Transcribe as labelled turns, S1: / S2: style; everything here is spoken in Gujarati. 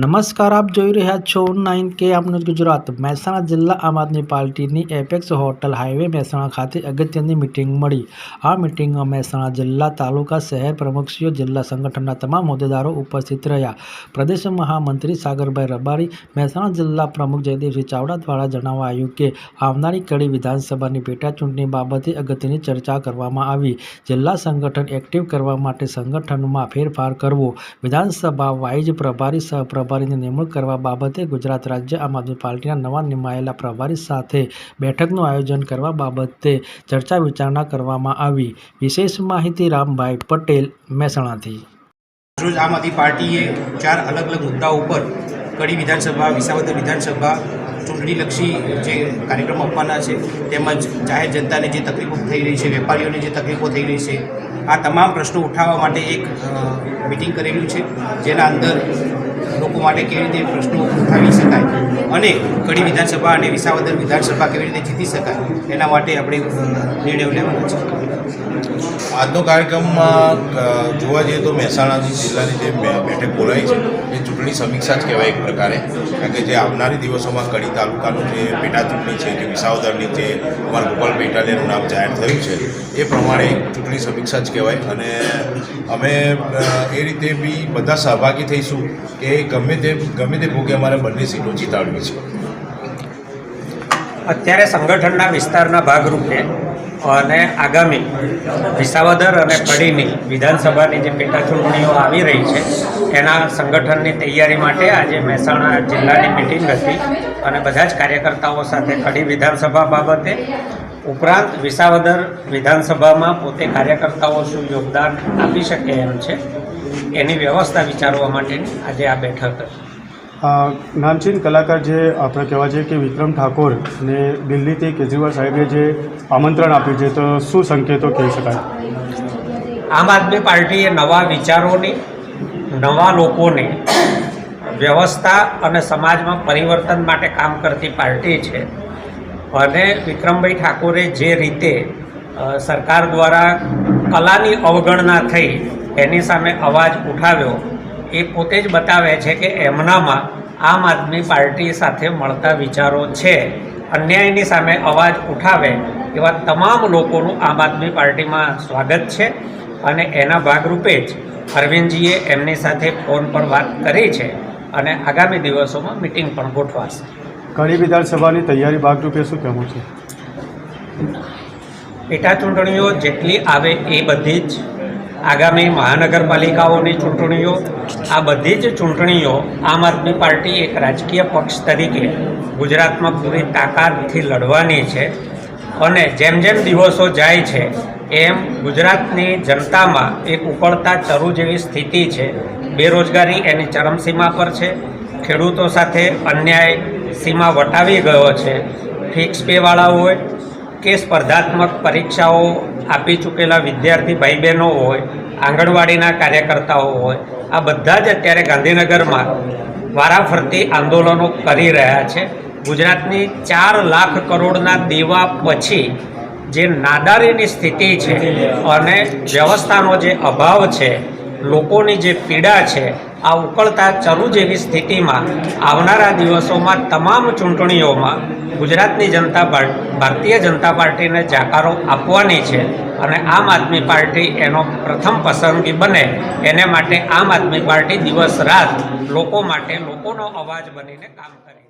S1: નમસ્કાર, આપ જોઈ રહ્યા છો 9K આપનું ગુજરાત। મહેસાણા જિલ્લા આમ આદમી પાર્ટીની એપેક્સ હોટલ હાઈવે મહેસાણા ખાતે અગત્યની મિટિંગ મળી। આ મિટિંગમાં મહેસાણા જિલ્લા, તાલુકા, શહેર પ્રમુખશ્રીઓ, જિલ્લા સંગઠનના તમામ હોદ્દેદારો ઉપસ્થિત રહ્યા। પ્રદેશ મહામંત્રી સાગરભાઈ રબારી, મહેસાણા જિલ્લા પ્રમુખ જયદેવસિંહ ચાવડા દ્વારા જણાવાયું કે આવનારી કડી વિધાનસભાની પેટા ચૂંટણી બાબતે અગત્યની ચર્ચા કરવામાં આવી। જિલ્લા સંગઠન એક્ટિવ કરવા માટે સંગઠનમાં ફેરફાર કરવો, વિધાનસભા વાઇઝ પ્રભારી સહપ્રભારીની નિમણૂક કરવા બાબતે ગુજરાત રાજ્ય આમ આદમી પાર્ટીના નવા નિમાયેલા પ્રભારી સાથે બેઠકનું આયોજન કરવા બાબતે ચર્ચા વિચારણા કરવામાં આવી। વિશેષ માહિતી રામભાઈ પટેલ, મહેસાણાથી।
S2: રોજ આમ આદમી પાર્ટીએ 4 અલગ અલગ મુદ્દાઓ ઉપર કડી વિધાનસભા, વિસાવદર વિધાનસભા ચૂંટણીલક્ષી જે કાર્યક્રમો આપવાના છે, તેમજ જાહેર જનતાને જે તકલીફો થઈ રહી છે, વેપારીઓને જે તકલીફો થઈ રહી છે, આ તમામ પ્રશ્નો ઉઠાવવા માટે એક મિટિંગ કરેલું છે, જેના અંદર લોકો માટે કેવી રીતે પ્રશ્નો ઉઠાવી શકાય અને કડી વિધાનસભા અને વિસાવદર વિધાનસભા કેવી રીતે જીતી શકાય એના માટે આપણે નિર્ણયો લેવાનો છે।
S3: આજનો કાર્યક્રમમાં જોવા જઈએ તો મહેસાણા જિલ્લાની જે બેઠક બોલાવી છે એ ચૂંટણી સમીક્ષા જ કહેવાય એક પ્રકારે, કારણ કે જે આવનારી દિવસોમાં કડી તાલુકાનું જે પેટા ચૂંટણી છે કે વિસાવદરની જે અમારા ગોપાલભાઈ ઇટાલિયાનું નામ જાહેર થયું છે એ પ્રમાણે ચૂંટણી સમીક્ષા જ કહેવાય અને અમે એ રીતે બી બધા સહભાગી થઈશું કે ગમે તે ભોગે અમારે બંને સીટો જીતાડવી છે।
S4: અત્યારે સંગઠનના વિસ્તારના ભાગરૂપે અને આગામી વિસાવદર અને કડીની વિધાનસભાની જે પેટા ચૂંટણીઓ આવી રહી છે એના સંગઠનની તૈયારી માટે આજે મહેસાણા જિલ્લાની મિટિંગ હતી અને બધા જ કાર્યકર્તાઓ સાથે કડી વિધાનસભા બાબતે ઉપરાંત વિસાવદર વિધાનસભામાં પોતે કાર્યકર્તાઓ શું યોગદાન આપી શકે એમ છે એની વ્યવસ્થા વિચારવા માટેની આજે આ બેઠક હતી।
S5: નામચીન કલાકાર જે આપણે કહેવા છે કે વિક્રમ ઠાકોર ને દિલ્હીથી કેજરીવાલ સાહેબે જે આમંત્રણ આપ્યું છે, તો શું સંકેતો કહી શકાય?
S4: આમ આદમી પાર્ટીએ નવા વિચારોની, નવા લોકોની વ્યવસ્થા અને સમાજમાં પરિવર્તન માટે કામ કરતી પાર્ટી છે અને વિક્રમભાઈ ઠાકોરે જે રીતે સરકાર દ્વારા કલાની અવગણના થઈ એની સામે અવાજ ઉઠાવ્યો એ પોતે જ બતાવે છે કે એમનામાં આમ આદમી પાર્ટી સાથે મળતા વિચારો છે। અન્યાયની સામે અવાજ ઉઠાવે એવા તમામ લોકોનું આમ આદમી પાર્ટીમાં સ્વાગત છે અને એના ભાગરૂપે જ અરવિંદજીએ એમની સાથે ફોન પર વાત કરી છે અને આગામી દિવસોમાં મિટિંગ પણ ગોઠવાશે।
S5: કડી વિધાનસભાની તૈયારી ભાગરૂપે શું કહેવું છે?
S4: પેટા ચૂંટણીઓ જેટલી આવે એ બધી જ, આગામી મહાનગરપાલિકાઓની ચૂંટણીઓ, આ બધી જ ચૂંટણીઓ આમ આદમી પાર્ટી એક રાજકીય પક્ષ તરીકે ગુજરાતમાં પૂરી તાકાતથી લડવાની છે અને જેમ જેમ દિવસો જાય છે એમ ગુજરાતની જનતામાં એક ઉકળતા ચરુ જેવી સ્થિતિ છે। બેરોજગારી એની ચરમસીમા પર છે, ખેડૂતો સાથે અન્યાય સીમા વટાવી ગયો છે। ફિક્સ પેવાળા હોય કે સ્પર્ધાત્મક પરીક્ષાઓ આપી ચૂકેલા વિદ્યાર્થી ભાઈ બહેનો હોય, આંગણવાડીના કાર્યકર્તાઓ હોય, આ બધા જ અત્યારે ગાંધીનગરમાં વારાફરતી આંદોલનો કરી રહ્યા છે। ગુજરાતની 4 લાખ કરોડના દેવા પછી જે નાદારીની સ્થિતિ છે અને વ્યવસ્થાનો જે અભાવ છે, લોકોની જે પીડા છે, આ ઉકળતા ચરુ જેવી સ્થિતિમાં આવનારા દિવસોમાં તમામ ચૂંટણીઓમાં ગુજરાતની જનતા ભારતીય જનતા પાર્ટીને જાકારો આપવાની છે અને આમ આદમી પાર્ટી એનો પ્રથમ પસંદગી બને એને માટે આમ આદમી પાર્ટી દિવસ રાત લોકો માટે, લોકોનો અવાજ બનીને કામ કરે।